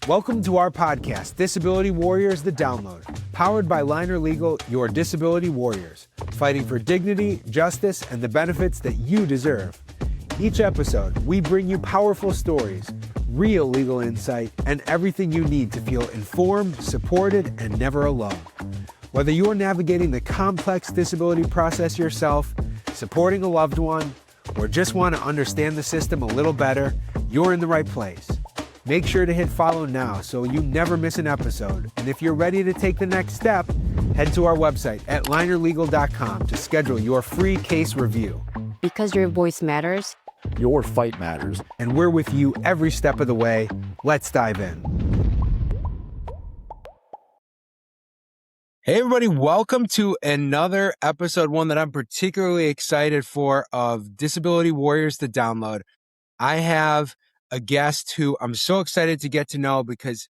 Welcome to our podcast, Disability Warriors, The Download, powered by Liner Legal, your disability warriors, fighting for dignity, justice, and the benefits that you deserve. Each episode, we bring you powerful stories, real legal insight, and everything you need to feel informed, supported, and never alone. Whether you're navigating the complex disability process yourself, supporting a loved one, or just want to understand the system a little better, you're in the right place. Make sure to hit follow now so you never miss an episode. And if you're ready to take the next step, head to our website at linerlegal.com to schedule your free case review. Because your voice matters. Your fight matters. And we're with you every step of the way. Let's dive in. Hey everybody, welcome to another episode, one that I'm particularly excited for, of Disability Warriors, The Download. I have a guest who I'm so excited to get to know because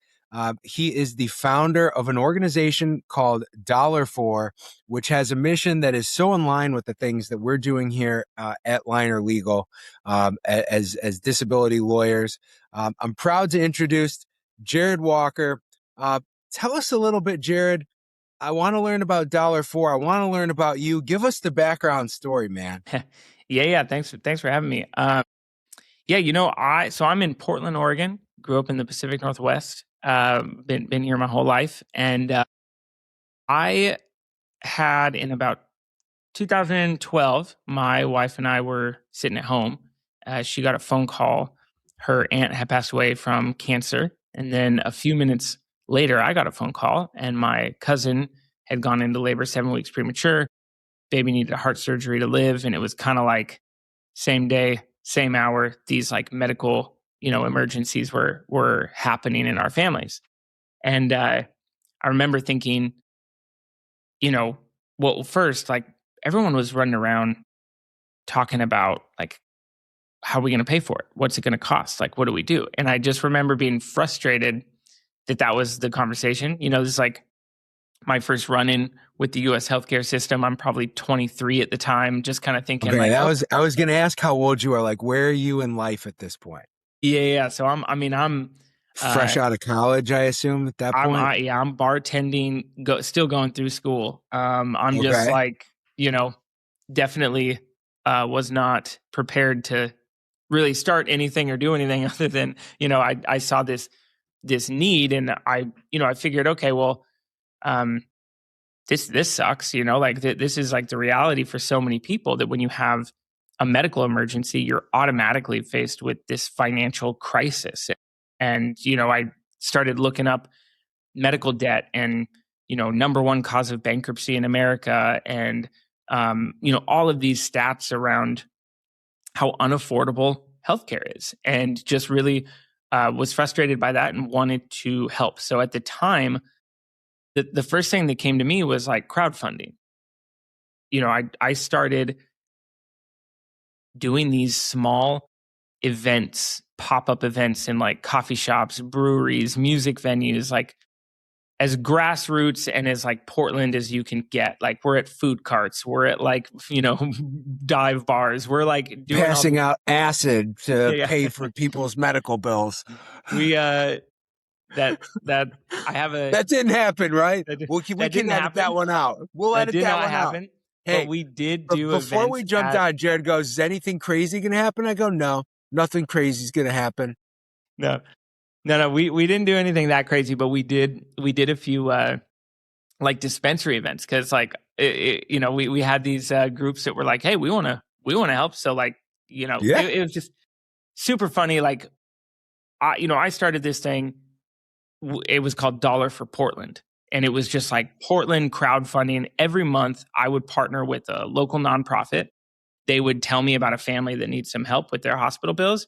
he is the founder of an organization called DollarFor, which has a mission that is so in line with the things that we're doing here at Liner Legal as disability lawyers. I'm proud to introduce Jared Walker. Tell us a little bit, Jared. I want to learn about DollarFor. I want to learn about you. Give us the background story, man. Yeah. Thanks for having me. I'm in Portland, Oregon. Grew up in the Pacific Northwest. Been here my whole life, and I had in about 2012, my wife and I were sitting at home. She got a phone call. Her aunt had passed away from cancer, and then a few minutes later, I got a phone call, and my cousin had gone into labor 7 weeks premature. Baby needed a heart surgery to live, and it was kind of like same day, same hour, these like medical, emergencies were happening in our families. And I remember thinking, first, like everyone was running around talking about like, how are we going to pay for it? What's it going to cost? Like, what do we do? And I just remember being frustrated that was the conversation. This is like my first run-in with the U.S. healthcare system. I'm probably 23 at the time, just kind of thinking. Okay, I was going to ask how old you are. Like, where are you in life at this point? Yeah. So I'm fresh out of college, I assume at that point. I'm bartending, still going through school. I'm just like, definitely was not prepared to really start anything or do anything other than, I saw this need, and I figured, okay, well, this sucks, this is like the reality for so many people, that when you have a medical emergency, you're automatically faced with this financial crisis. And, I started looking up medical debt and, number one cause of bankruptcy in America. And, all of these stats around how unaffordable healthcare is, and just really was frustrated by that and wanted to help. So at the time, the first thing that came to me was like crowdfunding. I started doing these small events, pop-up events in like coffee shops, breweries, music venues, like as grassroots and as like Portland as you can get. Like we're at food carts, we're at like, dive bars, we're like doing passing out acid to pay for people's medical bills. We I have a that didn't happen, right? We can edit that one out. We'll edit that one out. Hey, but we did do before we jumped on. Jared goes, "Is anything crazy gonna happen?" I go, "No, nothing crazy is gonna happen." No. We didn't do anything that crazy, but we did a few like dispensary events, because like we had these groups that were like, hey, we want to help. So like it was just super funny. Like I started this thing. It was called DollarFor Portland. And it was just like Portland crowdfunding. Every month I would partner with a local nonprofit. They would tell me about a family that needs some help with their hospital bills.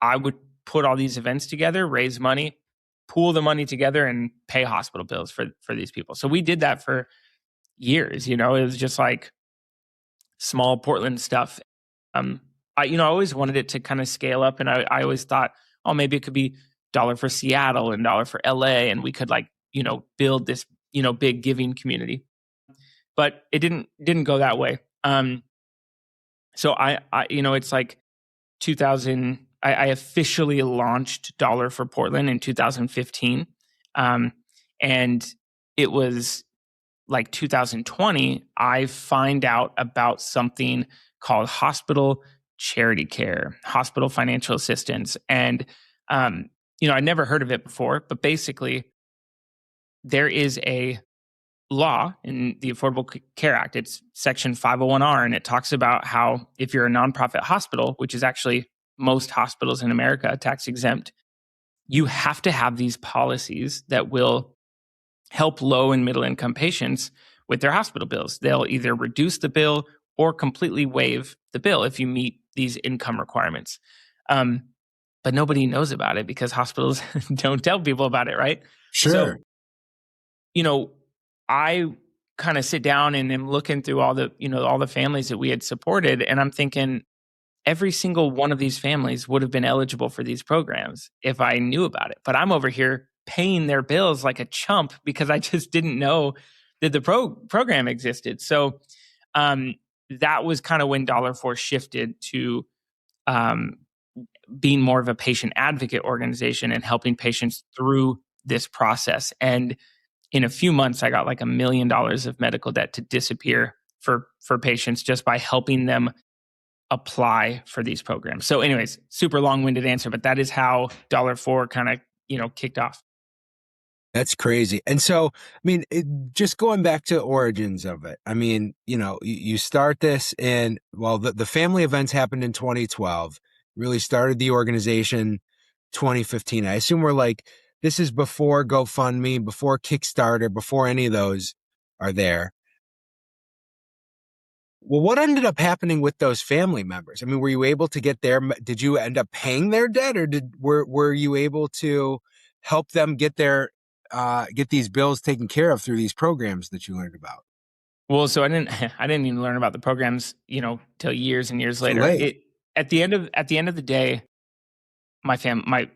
I would put all these events together, raise money, pool the money together, and pay hospital bills for these people. So we did that for years. It was just like small Portland stuff. I always wanted it to kind of scale up. And I always thought, oh, maybe it could be DollarFor Seattle and DollarFor LA. And we could like, build this, big giving community. But it didn't go that way. So I it's like 2000, I officially launched DollarFor Portland in 2015. And it was like 2020, I find out about something called hospital charity care, hospital financial assistance. And, I'd never heard of it before, but basically there is a law in the Affordable Care Act. It's Section 501R, and it talks about how if you're a nonprofit hospital, which is actually most hospitals in America, tax exempt, you have to have these policies that will help low and middle income patients with their hospital bills. They'll either reduce the bill or completely waive the bill if you meet these income requirements. But nobody knows about it because hospitals don't tell people about it, right? Sure. So, I kind of sit down and am looking through all the families that we had supported, and I'm thinking every single one of these families would have been eligible for these programs if I knew about it. But I'm over here paying their bills like a chump because I just didn't know that the program existed. So that was kind of when DollarFor shifted to being more of a patient advocate organization and helping patients through this process. And in a few months, I got like $1 million of medical debt to disappear for patients just by helping them apply for these programs. So anyways, super long-winded answer, but that is how DollarFor kind of, kicked off. That's crazy. And so, just going back to origins of it, you start this in, the family events happened in 2012, really started the organization 2015. I assume we're like, this is before GoFundMe, before Kickstarter, before any of those are there. Well, what ended up happening with those family members? Were you able to get did you end up paying their debt, or were you able to help them get these bills taken care of through these programs that you learned about? Well, so I didn't even learn about the programs, till years and years later. At the end of the day, my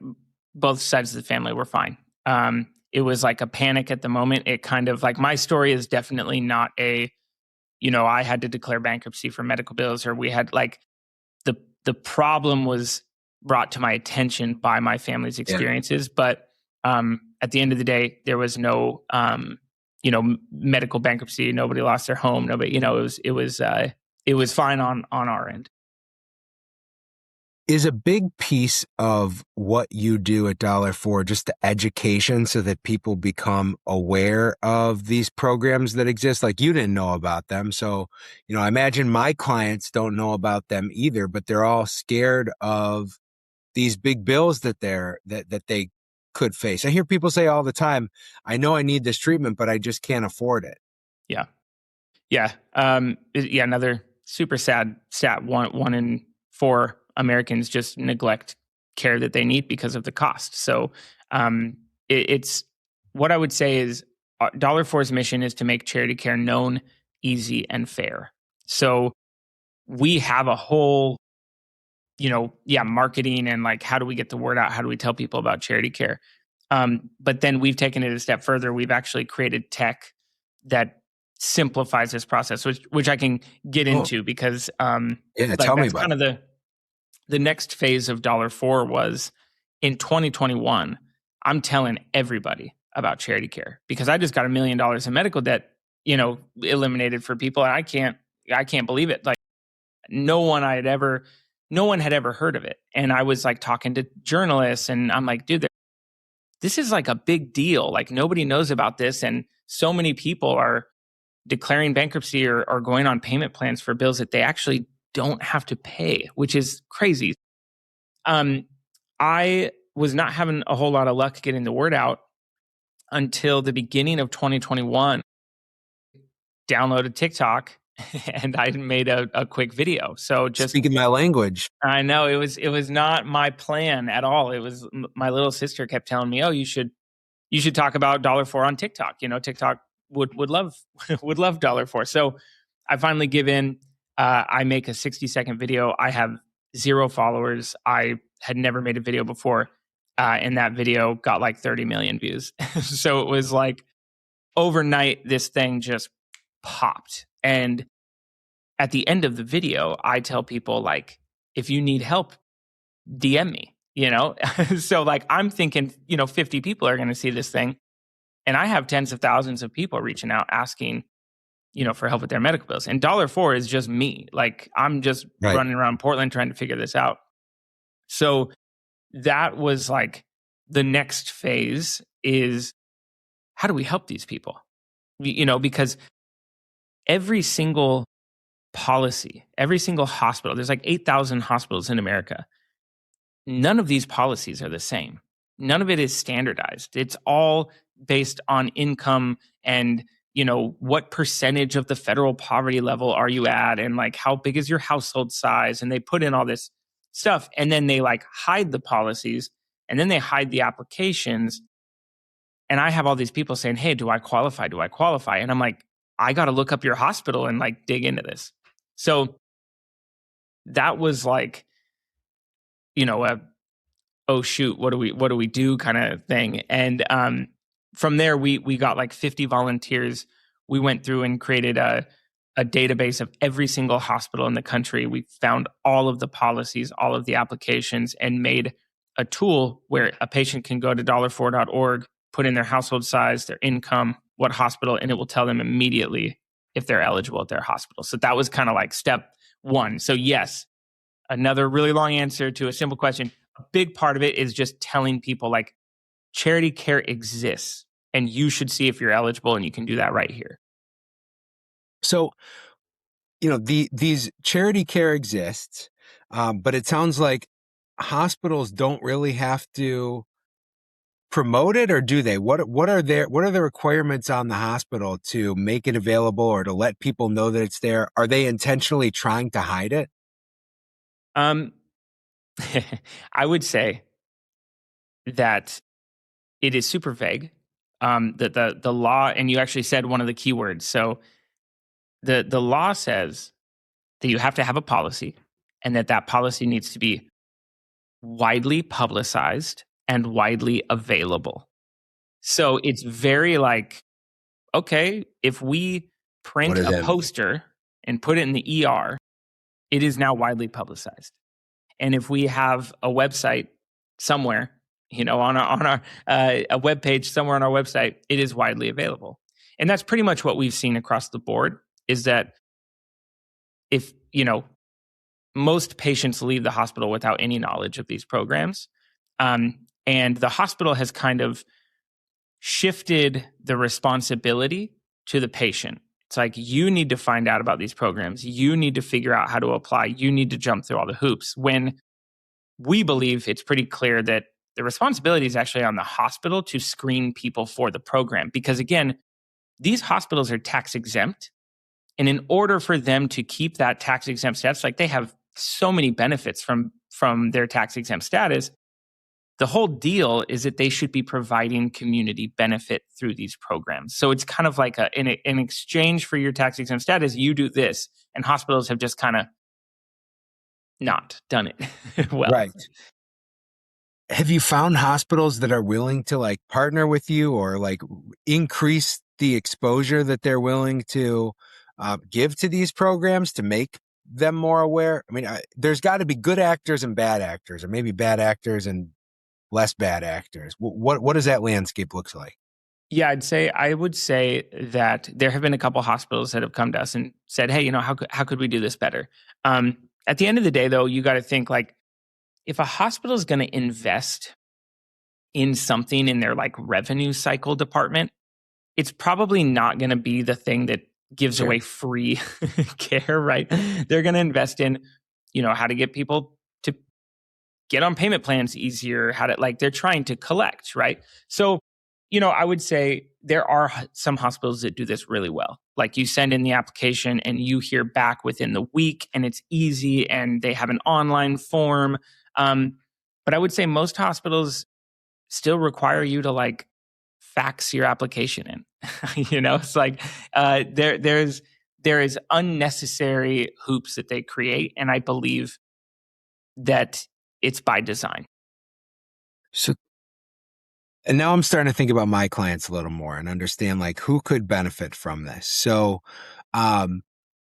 both sides of the family were fine. It was like a panic at the moment. It kind of like, my story is definitely not I had to declare bankruptcy for medical bills, or we had like the problem was brought to my attention by my family's experiences. Yeah. But at the end of the day, there was no medical bankruptcy. Nobody lost their home. Nobody, it was fine on our end. Is a big piece of what you do at DollarFor just the education so that people become aware of these programs that exist? Like, you didn't know about them. So, I imagine my clients don't know about them either, but they're all scared of these big bills that they could face. I hear people say all the time, I know I need this treatment, but I just can't afford it. Yeah. Yeah. Another super sad stat. 1 in 4 Americans just neglect care that they need because of the cost. So it's what I would say is DollarFor's mission is to make charity care known, easy, and fair. So we have a whole, marketing and like, how do we get the word out? How do we tell people about charity care? But then we've taken it a step further. We've actually created tech that simplifies this process, which I can get into because tell me about kind of the next phase of DollarFor was in 2021. I'm telling everybody about charity care because I just got $1 million in medical debt, eliminated for people. And I can't believe it. Like no one had ever heard of it. And I was like talking to journalists and I'm like, dude, this is like a big deal. Like nobody knows about this. And so many people are declaring bankruptcy or going on payment plans for bills that they actually don't have to pay, which is crazy. I was not having a whole lot of luck getting the word out until the beginning of 2021. Downloaded TikTok and I made a quick video. So just speaking my language. I know it was not my plan at all. It was my little sister kept telling me, "Oh, you should talk about DollarFor on TikTok. TikTok would love DollarFor." So I finally give in. I make a 60-second video. I have 0 followers. I had never made a video before. And that video got like 30 million views. So it was like overnight, this thing just popped. And at the end of the video, I tell people like, if you need help DM me, So like, I'm thinking, 50 people are going to see this thing. And I have tens of thousands of people reaching out asking, for help with their medical bills. And DollarFor is just me. Like, I'm just running around Portland trying to figure this out. So that was like the next phase is, how do we help these people? Because every single policy, every single hospital, there's like 8,000 hospitals in America. None of these policies are the same. None of it is standardized. It's all based on income and, what percentage of the federal poverty level are you at? And like, how big is your household size? And they put in all this stuff, and then they like hide the policies, and then they hide the applications. And I have all these people saying, hey, do I qualify? Do I qualify? And I'm like, I got to look up your hospital and like dig into this. So that was like, oh shoot, what do we do kind of thing. And from there, we got like 50 volunteers. We went through and created a database of every single hospital in the country. We found all of the policies, all of the applications, and made a tool where a patient can go to dollarfor.org, put in their household size, their income, what hospital, and it will tell them immediately if they're eligible at their hospital. So that was kind of like step one. So yes, another really long answer to a simple question. A big part of it is just telling people like charity care exists and you should see if you're eligible, and you can do that right here. So, these charity care exists, but it sounds like hospitals don't really have to promote it, or do they? What are the requirements on the hospital to make it available or to let people know that it's there? Are they intentionally trying to hide it? I would say that it is super vague. That the law, and you actually said one of the key words. So the law says that you have to have a policy, and that policy needs to be widely publicized and widely available. So it's very like, okay, if we print a poster and put it in the ER, it is now widely publicized. And if we have a website somewhere, on our a web page somewhere on our website, it is widely available. And that's pretty much what we've seen across the board, is that if, most patients leave the hospital without any knowledge of these programs. And the hospital has kind of shifted the responsibility to the patient. It's like, you need to find out about these programs. You need to figure out how to apply. You need to jump through all the hoops. When we believe it's pretty clear that the responsibility is actually on the hospital to screen people for the program. Because again, these hospitals are tax exempt. And in order for them to keep that tax exempt status, like, they have so many benefits from their tax exempt status. The whole deal is that they should be providing community benefit through these programs. So it's kind of like in exchange for your tax exempt status, you do this. And hospitals have just kind of not done it well. Right. Have you found hospitals that are willing to like partner with you, or like increase the exposure that they're willing to give to these programs to make them more aware? I mean, there's got to be good actors and bad actors, or maybe bad actors and less bad actors. What does that landscape look like? Yeah, I would say that there have been a couple hospitals that have come to us and said, hey, how could we do this better? At the end of the day, though, you got to think like, if a hospital is going to invest in something in their like revenue cycle department, it's probably not going to be the thing that gives away free care, right? They're going to invest in, how to get people to get on payment plans easier, how to they're trying to collect, right? So, I would say there are some hospitals that do this really well. Like, you send in the application and you hear back within the week, and it's easy, and they have an online form. But I would say most hospitals still require you to fax your application in. It's like there is unnecessary hoops that they create, and I believe that it's by design. So, and now I'm starting to think about my clients a little more and understand who could benefit from this. So,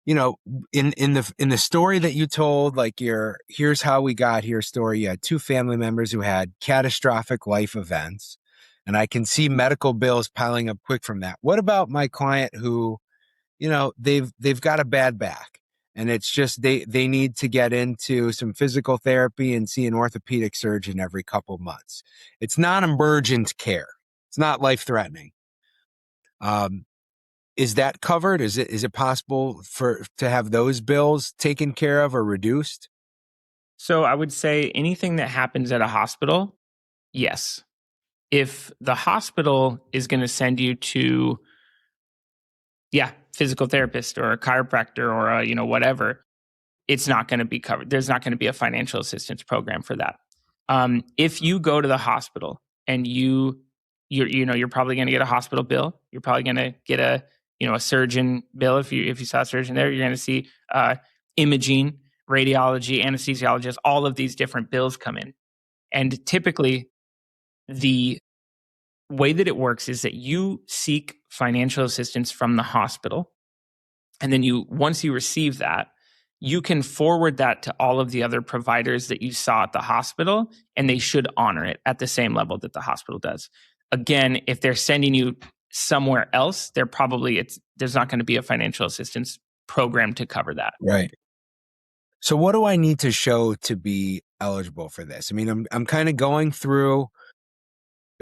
in the story that you told, like here's how we got here story, you had two family members who had catastrophic life events, and I can see medical bills piling up quick from that. What about my client who, they've got a bad back, and it's just they need to get into some physical therapy and see an orthopedic surgeon every couple months. It's non-emergent care. It's not life-threatening. Is that covered? Is it possible to have those bills taken care of or reduced? So I would say anything that happens at a hospital, yes. If the hospital is going to send you to, physical therapist or a chiropractor or whatever, it's not going to be covered. There's not going to be a financial assistance program for that. If you go to the hospital and you're probably going to get a hospital bill. You're probably going to get a surgeon bill. If you saw a surgeon there, you're going to see imaging, radiology, anesthesiologist, all of these different bills come in. And typically the way that it works is that you seek financial assistance from the hospital. And then once you receive that, you can forward that to all of the other providers that you saw at the hospital, and they should honor it at the same level that the hospital does. Again, if they're sending you somewhere else, there's not going to be a financial assistance program to cover that. Right. So what do I need to show to be eligible for this? I mean, I'm kind of going through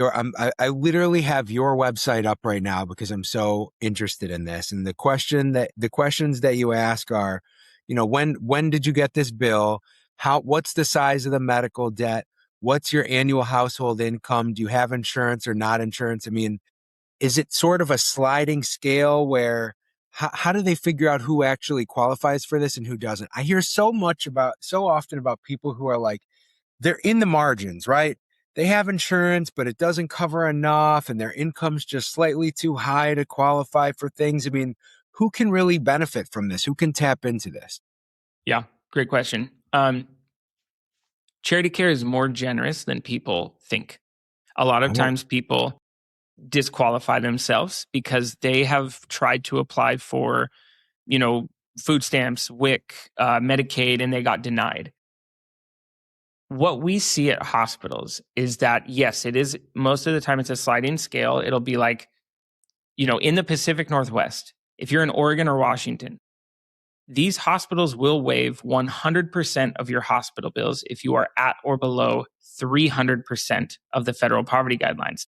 I literally have your website up right now because I'm so interested in this. And the questions that you ask are, when did you get this bill? What's the size of the medical debt? What's your annual household income? Do you have insurance or not insurance? I mean, is it sort of a sliding scale where how do they figure out who actually qualifies for this and who doesn't? I hear so often about people who are like, they're in the margins, right? They have insurance, but it doesn't cover enough, and their income's just slightly too high to qualify for things. I mean, who can really benefit from this? Who can tap into this? Yeah, great question. Charity care is more generous than people think. A lot of times people disqualify themselves because they have tried to apply for, food stamps, WIC, Medicaid, and they got denied. What we see at hospitals is that, yes, it is most of the time it's a sliding scale. It'll be like, in the Pacific Northwest, if you're in Oregon or Washington, these hospitals will waive 100% of your hospital bills if you are at or below 300% of the federal poverty guidelines.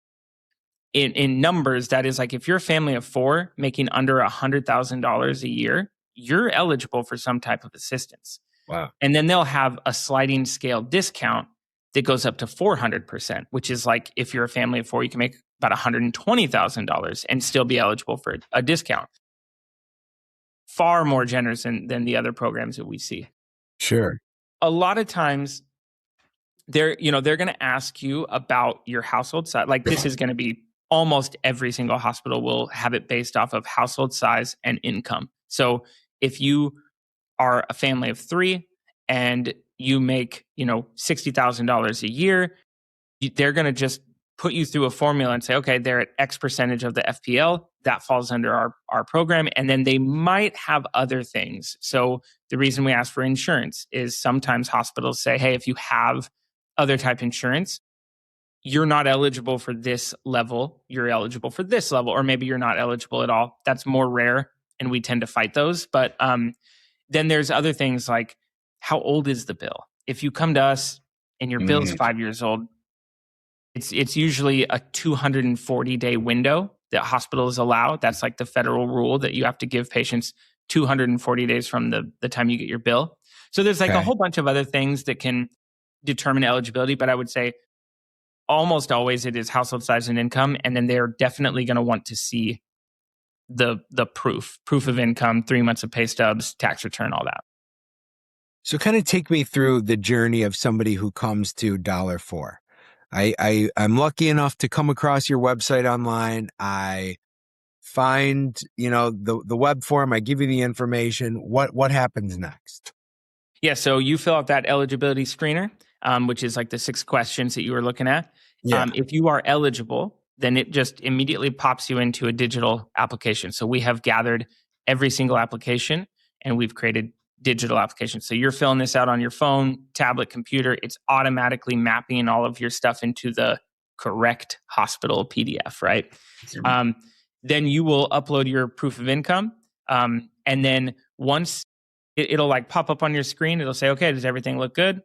In numbers, that is like if you're a family of four making under $100,000 a year, you're eligible for some type of assistance. Wow. And then they'll have a sliding scale discount that goes up to 400%, which is like if you're a family of four, you can make about $120,000 and still be eligible for a discount. Far more generous than the other programs that we see. Sure. A lot of times they're going to ask you about your household size. Like this is going to be almost every single hospital will have it based off of household size and income. So if you are a family of three and you make, $60,000 a year, they're going to just put you through a formula and say, okay, they're at X percentage of the FPL. That falls under our program. And then they might have other things. So the reason we ask for insurance is sometimes hospitals say, hey, if you have other type insurance, you're not eligible for this level. You're eligible for this level, or maybe you're not eligible at all. That's more rare, and we tend to fight those. But then there's other things like, how old is the bill? If you come to us and your bill is 5 years old, it's usually a 240-day window that hospitals allow. That's like the federal rule that you have to give patients 240 days from the time you get your bill. So there's like a whole bunch of other things that can determine eligibility, but I would say almost always it is household size and income, and then they're definitely going to want to see the proof of income, 3 months of pay stubs, tax return, all that. So kind of take me through the journey of somebody who comes to DollarFor. I'm lucky enough to come across your website online. I find, the web form. I give you the information. What happens next? Yeah, so you fill out that eligibility screener, which is like the 6 questions that you were looking at. Yeah. If you are eligible, then it just immediately pops you into a digital application. So we have gathered every single application, and we've created digital applications. So you're filling this out on your phone, tablet, computer. It's automatically mapping all of your stuff into the correct hospital PDF, right? Then you will upload your proof of income. And then once it'll like pop up on your screen, it'll say, okay, does everything look good?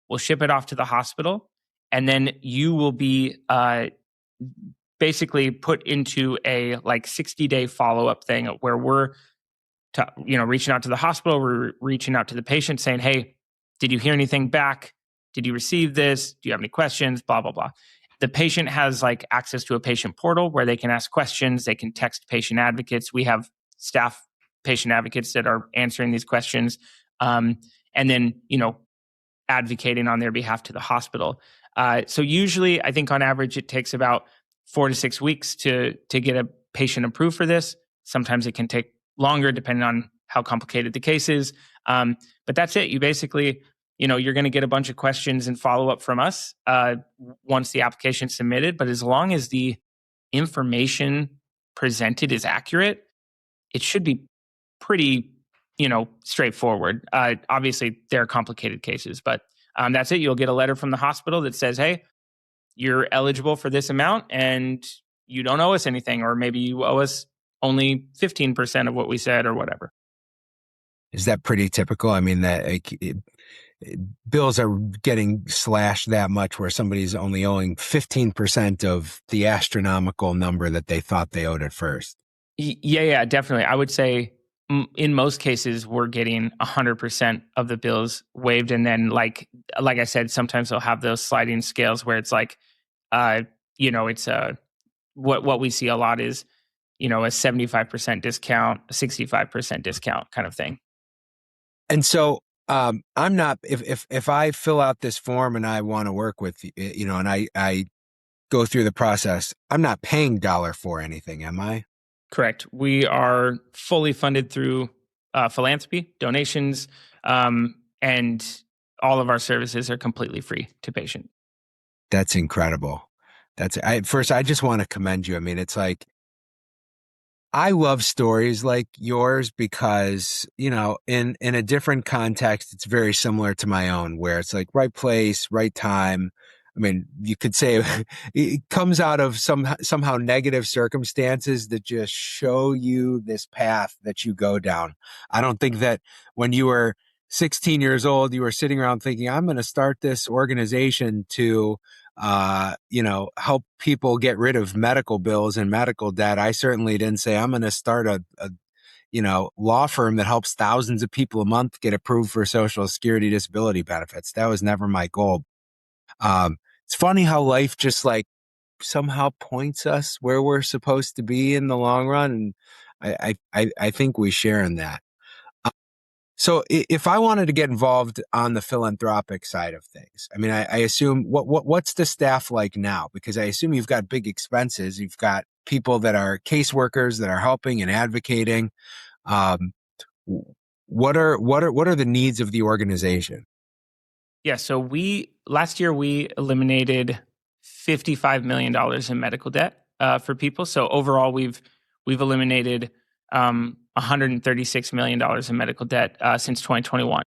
We'll ship it off to the hospital. And then you will be basically put into a like 60-day follow-up thing where we're reaching out to the hospital, we're reaching out to the patient saying, hey, did you hear anything back? Did you receive this? Do you have any questions? Blah, blah, blah. The patient has like access to a patient portal where they can ask questions. They can text patient advocates. We have staff patient advocates that are answering these questions. And then, advocating on their behalf to the hospital. So usually I think on average, it takes about 4 to 6 weeks to get a patient approved for this. Sometimes it can take longer depending on how complicated the case is. But that's it. You basically, you're going to get a bunch of questions and follow up from us once the application's submitted. But as long as the information presented is accurate, it should be pretty, straightforward. Obviously, there are complicated cases, but that's it. You'll get a letter from the hospital that says, hey, you're eligible for this amount and you don't owe us anything, or maybe you owe us only 15% of what we said or whatever. Is that pretty typical? I mean, bills are getting slashed that much where somebody's only owing 15% of the astronomical number that they thought they owed at first. Yeah, definitely. I would say in most cases, we're getting 100% of the bills waived. And then like I said, sometimes they'll have those sliding scales where it's like, it's what we see a lot is, a 75% discount, a 65% discount kind of thing. And so I'm not, if I fill out this form and I want to work with you, and I go through the process, I'm not paying DollarFor anything, am I? Correct. We are fully funded through philanthropy, donations, and all of our services are completely free to patient. That's incredible. First, I just want to commend you. I mean, it's like, I love stories like yours because, in a different context, it's very similar to my own, where it's like right place, right time. I mean, you could say it comes out of somehow negative circumstances that just show you this path that you go down. I don't think that when you were 16 years old, you were sitting around thinking, I'm going to start this organization to help people get rid of medical bills and medical debt. I certainly didn't say I'm going to start a law firm that helps thousands of people a month get approved for Social Security disability benefits. That was never my goal. It's funny how life just like somehow points us where we're supposed to be in the long run. And I think we share in that. So if I wanted to get involved on the philanthropic side of things, I mean, I assume what's the staff like now? Because I assume you've got big expenses. You've got people that are caseworkers that are helping and advocating. What are the needs of the organization? Yeah. So last year we eliminated $55 million in medical debt for people. So overall, we've eliminated $136 million in medical debt since 2021.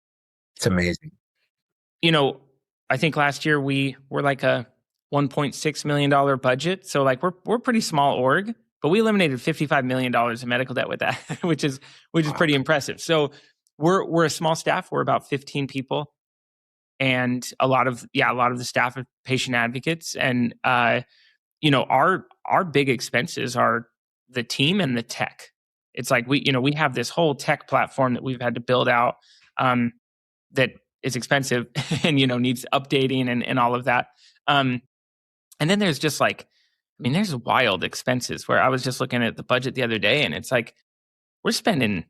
It's amazing. I think last year we were like a $1.6 million budget. So like we're pretty small org, but we eliminated $55 million in medical debt with that, which is pretty impressive. So we're a small staff. We're about 15 people. And a lot of the staff are patient advocates. And, our big expenses are the team and the tech. It's like we have this whole tech platform that we've had to build out that is expensive and, needs updating and all of that. And then there's just there's wild expenses where I was just looking at the budget the other day and it's like, we're spending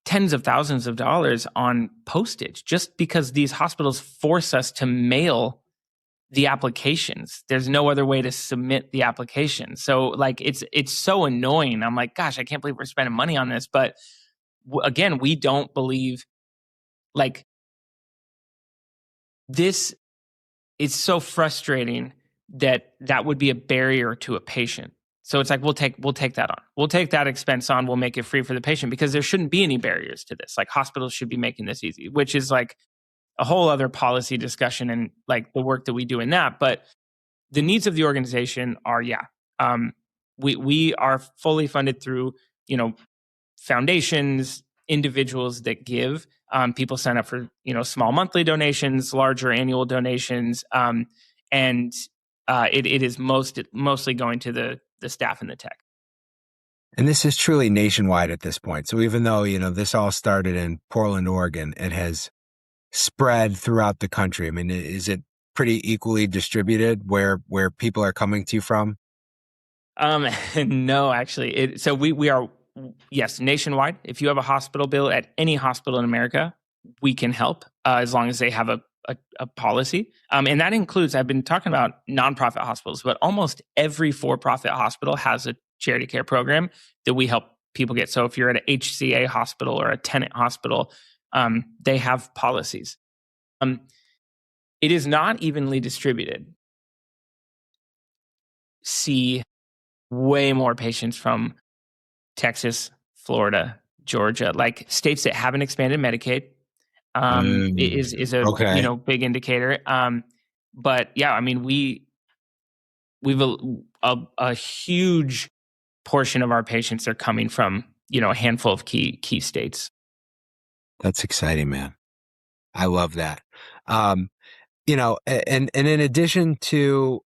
tens of thousands of dollars on postage just because these hospitals force us to mail the applications. There's no other way to submit the application. So like, it's so annoying. I'm like, gosh, I can't believe we're spending money on this. But again, we don't believe like this. It's so frustrating that would be a barrier to a patient. So it's like, we'll take that on. We'll take that expense on. We'll make it free for the patient, because there shouldn't be any barriers to this. Like, hospitals should be making this easy, which is like a whole other policy discussion and like the work that we do in that. But the needs of the organization are, we are fully funded through, foundations, individuals that give. People sign up for, small monthly donations, larger annual donations. And it is mostly going to the staff and the tech. And this is truly nationwide at this point. So even though, this all started in Portland, Oregon, it has spread throughout the country. I mean, is it pretty equally distributed where people are coming to you from? No, actually. So we are, yes, nationwide. If you have a hospital bill at any hospital in America, we can help as long as they have a policy. And that includes, I've been talking about nonprofit hospitals, but almost every for-profit hospital has a charity care program that we help people get. So if you're at an HCA hospital or a Tenet hospital, they have policies. It is not evenly distributed. See way more patients from Texas, Florida, Georgia, like states that haven't expanded Medicaid. Is a big indicator. But yeah, I mean, we've a huge portion of our patients are coming from a handful of key states. That's exciting, man. I love that. And in addition to,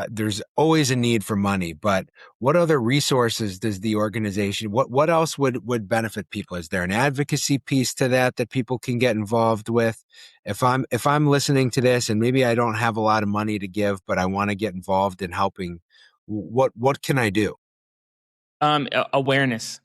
there's always a need for money, but what other resources does the organization, what else would benefit people? Is there an advocacy piece to that people can get involved with? If I'm listening to this and maybe I don't have a lot of money to give, but I want to get involved in helping, what can I do? Awareness.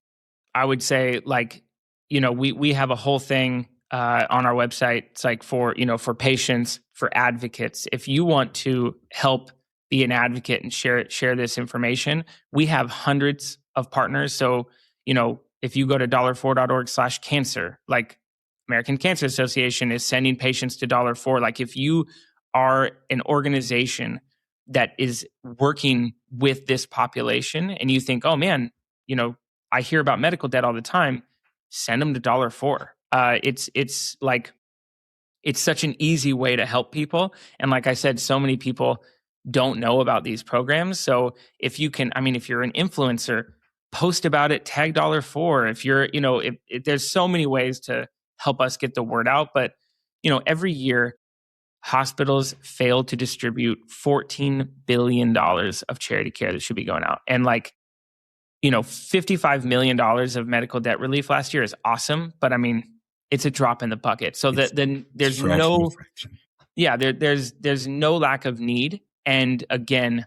I would say, like, we have a whole thing on our website. It's like for patients, for advocates. If you want to help be an advocate and share this information, we have hundreds of partners. So, if you go to DollarFor.org/cancer, like American Cancer Association is sending patients to DollarFor. Like, if you are an organization that is working with this population and you think, oh man, I hear about medical debt all the time, send them to DollarFor. It's such an easy way to help people. And like I said, so many people don't know about these programs. So if you can, if you're an influencer, post about it, tag DollarFor. If you're, if there's so many ways to help us get the word out. But, every year hospitals fail to distribute $14 billion of charity care that should be going out. And $55 million of medical debt relief last year is awesome. But it's a drop in the bucket. So then there's there's no lack of need. And again,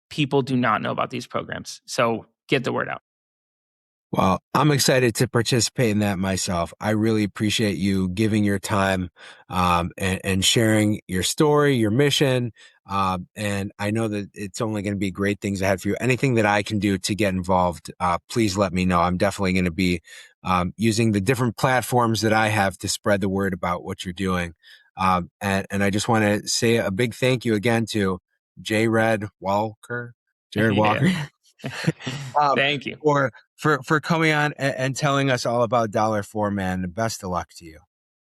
people do not know about these programs. So get the word out. Well, I'm excited to participate in that myself. I really appreciate you giving your time and sharing your story, your mission. And I know that it's only going to be great things ahead for you. Anything that I can do to get involved, please let me know. I'm definitely going to be using the different platforms that I have to spread the word about what you're doing. And I just want to say a big thank you again to Jared Walker. Thank you for coming on and telling us all about DollarFor, man. Best of luck to you.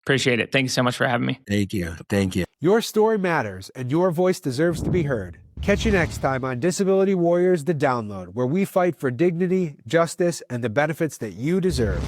Appreciate it. Thank you so much for having me. Thank you. Your story matters, and your voice deserves to be heard. Catch you next time on Disability Warriors, the Download, where we fight for dignity, justice, and the benefits that you deserve.